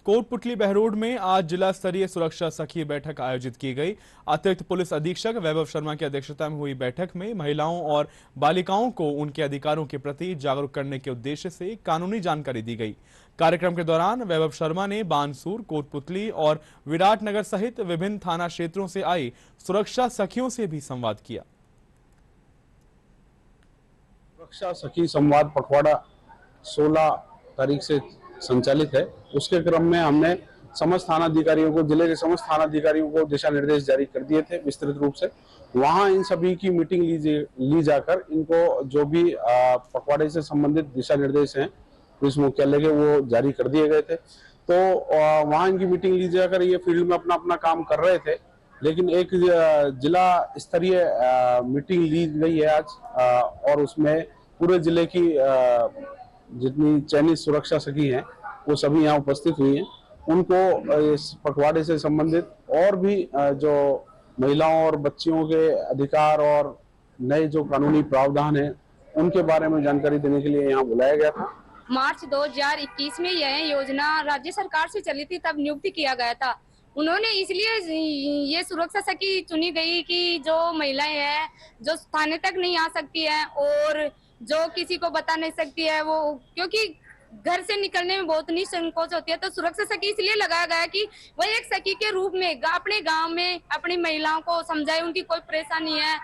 कोटपुतली बहरोड में आज जिला स्तरीय सुरक्षा सखी बैठक आयोजित की गई। अतिरिक्त पुलिस अधीक्षक वैभव शर्मा की अध्यक्षता में हुई बैठक में महिलाओं और बालिकाओं को उनके अधिकारों के प्रति जागरूक करने के उद्देश्य से कानूनी जानकारी दी गई। कार्यक्रम के दौरान वैभव शर्मा ने बानसूर, कोटपुतली और विराटनगर सहित विभिन्न थाना क्षेत्रों से आई सुरक्षा सखियों से भी संवाद किया। सुरक्षा सखी संवाद पखवाड़ा 16 तारीख से संचालित है। उसके क्रम में हमने समस्त थानाधिकारियों को, जिले के समस्त थानाधिकारियों को दिशा निर्देश जारी कर दिए थे विस्तृत रूप से। वहां इन सभी की मीटिंग ली जाकर इनको जो भी पखवाड़े से संबंधित दिशा निर्देश हैं पुलिस मुख्यालय के, वो जारी कर दिए गए थे। तो वहां इनकी मीटिंग ली जाकर ये फील्ड में अपना अपना काम कर रहे थे। लेकिन एक जिला स्तरीय मीटिंग ली गई है आज, और उसमें पूरे जिले की जितनी चयनित सुरक्षा सखी हैं वो सभी यहाँ उपस्थित हुई हैं। उनको इस पखवाड़े से संबंधित और भी जो महिलाओं और बच्चियों के अधिकार और नए जो कानूनी प्रावधान हैं उनके बारे में जानकारी देने के लिए यहाँ बुलाया गया था। मार्च 2021 में यह योजना राज्य सरकार से चली थी, तब नियुक्त किया गया था। उन्होंने इसलिए ये सुरक्षा सखी चुनी गई कि जो महिलाएं हैं जो थाने तक नहीं आ सकती है और जो किसी को बता नहीं सकती है, वो क्योंकि घर से निकलने में बहुत निसंकोच होती है, तो सुरक्षा सखी इसलिए लगाया गया कि वह एक सखी के रूप में अपने गांव में अपनी महिलाओं को समझाए, उनकी कोई परेशानी है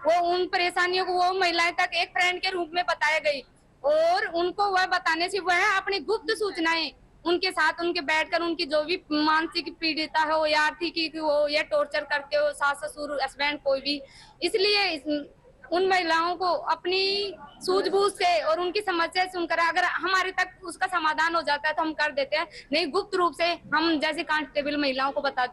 वो उन परेशानियों को वो महिलाएं तक एक फ्रेंड के रूप में बताया गई और उनको वह बताने से वह अपनी गुप्त सूचनाएं उनके साथ उनके बैठकर उनकी जो भी मानसिक पीड़िता हो या आर्थिक हो या टॉर्चर करते हो सास ससुर हस्बैंड कोई भी, इसलिए उन महिलाओं को अपनी सूझबूझ से और उनकी समस्या सुनकर अगर हमारे तक उसका समाधान हो जाता है तो हम कर देते हैं, नहीं गुप्त रूप से हम जैसे कांस्टेबल महिलाओं को बता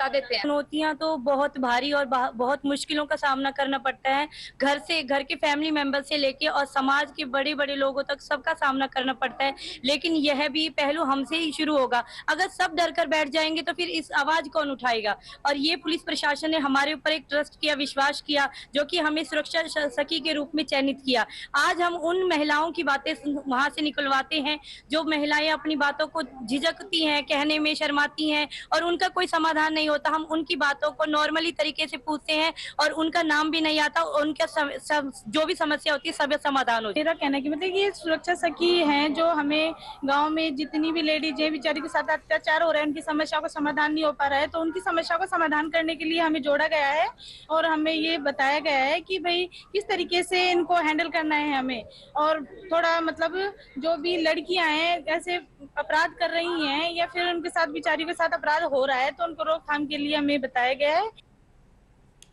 देते हैं। चुनौतियां तो बहुत भारी और बहुत मुश्किलों का सामना करना पड़ता है। घर के फैमिली मेंबर से लेके और समाज के बड़े बड़े लोगों तक सबका सामना करना पड़ता है। लेकिन यह भी पहलू हमसे ही शुरू होगा। अगर सब डर कर बैठ जाएंगे तो फिर इस आवाज कौन उठाएगा। और ये पुलिस प्रशासन ने हमारे ऊपर एक ट्रस्ट किया, विश्वास किया, जो कि हमें सुरक्षा सखी के रूप में चयनित किया। आज हम उन महिलाओं की बातें वहां से निकलवाते हैं जो महिलाएं अपनी बातों को झिझकती हैं, कहने में शर्माती हैं और उनका कोई समाधान नहीं होता। हम उनकी बातों को नॉर्मली तरीके से पूछते हैं और उनका नाम भी नहीं आता, उनका जो भी समस्या होती है सब समाधान होता है। मेरा कहना है कि मतलब ये सुरक्षा सखी हैं जो हमें गांव में जितनी भी लेडीज है बेचारी के साथ अत्याचार हो रहा है, उनकी समस्या का समाधान नहीं हो पा रहा है, तो उनकी समस्या का समाधान करने के लिए हमें जोड़ा गया है और हमें ये बताया गया है कि भाई किस तरीके से इनको हैंडल करना है हमें। और थोड़ा मतलब जो भी लड़कियां हैं ऐसे अपराध कर रही हैं या फिर उनके साथ बेचारी के साथ अपराध हो रहा है तो उनको रोकथाम के लिए हमें बताया गया है।